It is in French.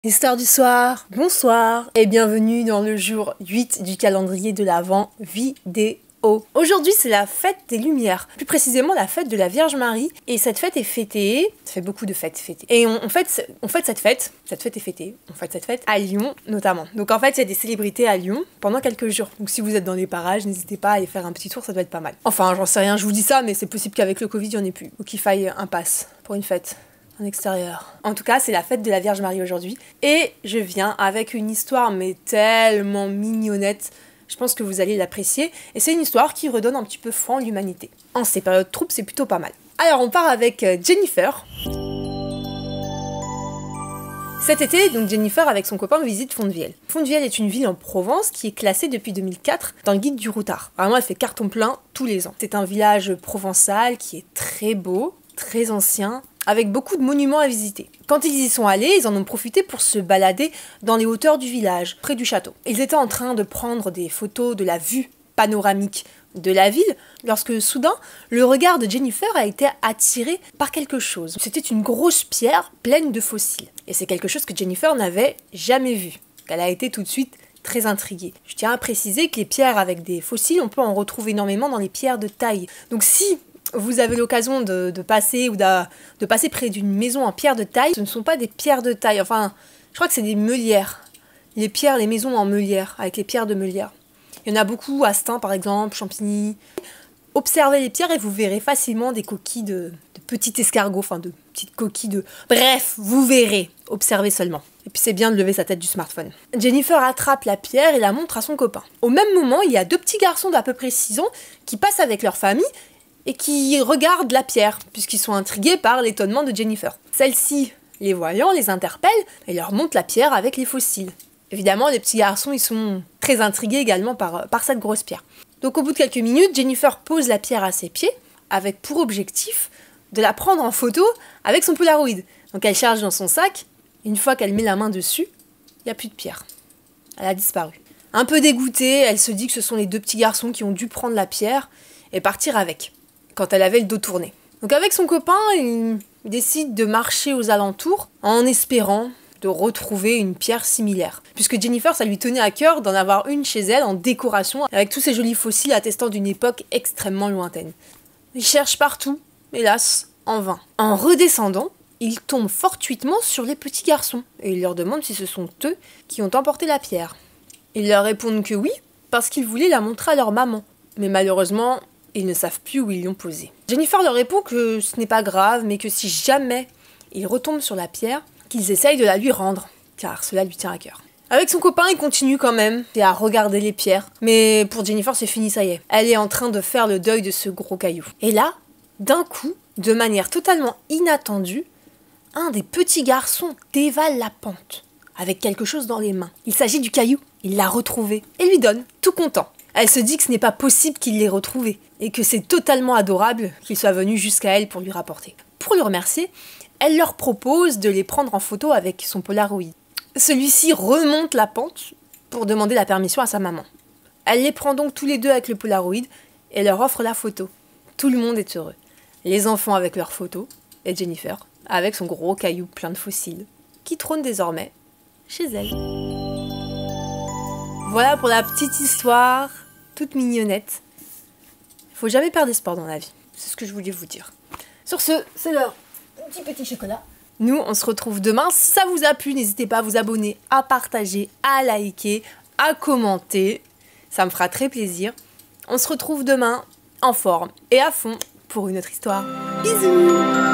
Histoire du soir, bonsoir et bienvenue dans le jour 8 du calendrier de l'Avent vidéo. Aujourd'hui c'est la fête des Lumières, plus précisément la fête de la Vierge Marie et cette fête est fêtée, ça fait beaucoup de fêtes fêtées. Et on fête cette fête est fêtée, on fête cette fête à Lyon notamment. Donc en fait il y a des célébrités à Lyon pendant quelques jours. Donc si vous êtes dans les parages, n'hésitez pas à aller faire un petit tour, ça doit être pas mal. Enfin j'en sais rien, je vous dis ça mais c'est possible qu'avec le Covid il n'y en ait plus. Ou qu'il faille un pass pour une fête. En extérieur. En tout cas, c'est la fête de la Vierge Marie aujourd'hui. Et je viens avec une histoire, mais tellement mignonnette. Je pense que vous allez l'apprécier. Et c'est une histoire qui redonne un petit peu foi en l'humanité. En ces périodes troubles, c'est plutôt pas mal. Alors, on part avec Jennifer. Cet été, donc Jennifer avec son copain visite Fondevielle. Fondevielle est une ville en Provence qui est classée depuis 2004 dans le guide du routard. Vraiment, elle fait carton plein tous les ans. C'est un village provençal qui est très beau, très ancien, avec beaucoup de monuments à visiter. Quand ils y sont allés, ils en ont profité pour se balader dans les hauteurs du village, près du château. Ils étaient en train de prendre des photos de la vue panoramique de la ville, lorsque soudain, le regard de Jennifer a été attiré par quelque chose. C'était une grosse pierre pleine de fossiles. Et c'est quelque chose que Jennifer n'avait jamais vu. Elle a été tout de suite très intriguée. Je tiens à préciser que les pierres avec des fossiles, on peut en retrouver énormément dans les pierres de taille. Donc si vous avez l'occasion de passer ou de passer près d'une maison en pierre de taille, ce ne sont pas des pierres de taille, enfin, je crois que c'est des meulières. Les maisons en meulière, avec les pierres de meulière. Il y en a beaucoup à Stein par exemple, Champigny. Observez les pierres et vous verrez facilement des coquilles de petits escargots, enfin de petites coquilles de... Bref, vous verrez, observez seulement. Et puis c'est bien de lever sa tête du smartphone. Jennifer attrape la pierre et la montre à son copain. Au même moment, il y a deux petits garçons d'à peu près 6 ans qui passent avec leur famille et qui regardent la pierre, puisqu'ils sont intrigués par l'étonnement de Jennifer. Celle-ci, les voyant, les interpelle et leur montre la pierre avec les fossiles. Évidemment, les petits garçons, ils sont très intrigués également par cette grosse pierre. Donc au bout de quelques minutes, Jennifer pose la pierre à ses pieds, avec pour objectif de la prendre en photo avec son Polaroid. Donc elle charge dans son sac, une fois qu'elle met la main dessus, il n'y a plus de pierre. Elle a disparu. Un peu dégoûtée, elle se dit que ce sont les deux petits garçons qui ont dû prendre la pierre et partir avec, quand elle avait le dos tourné. Donc avec son copain, il décide de marcher aux alentours en espérant de retrouver une pierre similaire. Puisque Jennifer, ça lui tenait à cœur d'en avoir une chez elle en décoration avec tous ces jolis fossiles attestant d'une époque extrêmement lointaine. Il cherche partout, hélas, en vain. En redescendant, il tombe fortuitement sur les petits garçons et il leur demande si ce sont eux qui ont emporté la pierre. Ils leur répondent que oui, parce qu'ils voulaient la montrer à leur maman. Mais malheureusement, ils ne savent plus où ils l'ont posée. Jennifer leur répond que ce n'est pas grave, mais que si jamais ils retombent sur la pierre, qu'ils essayent de la lui rendre, car cela lui tient à cœur. Avec son copain, il continue quand même à regarder les pierres. Mais pour Jennifer, c'est fini, ça y est. Elle est en train de faire le deuil de ce gros caillou. Et là, d'un coup, de manière totalement inattendue, un des petits garçons dévale la pente, avec quelque chose dans les mains. Il s'agit du caillou. Il l'a retrouvé et lui donne, tout content. Elle se dit que ce n'est pas possible qu'il l'ait retrouvé et que c'est totalement adorable qu'il soit venu jusqu'à elle pour lui rapporter. Pour le remercier, elle leur propose de les prendre en photo avec son Polaroid. Celui-ci remonte la pente pour demander la permission à sa maman. Elle les prend donc tous les deux avec le Polaroid et leur offre la photo. Tout le monde est heureux. Les enfants avec leurs photos et Jennifer avec son gros caillou plein de fossiles qui trône désormais chez elle. Voilà pour la petite histoire, toute mignonnette. Il faut jamais perdre espoir dans la vie. C'est ce que je voulais vous dire. Sur ce, c'est l'heure du petit chocolat. Nous, on se retrouve demain. Si ça vous a plu, n'hésitez pas à vous abonner, à partager, à liker, à commenter. Ça me fera très plaisir. On se retrouve demain en forme et à fond pour une autre histoire. Bisous!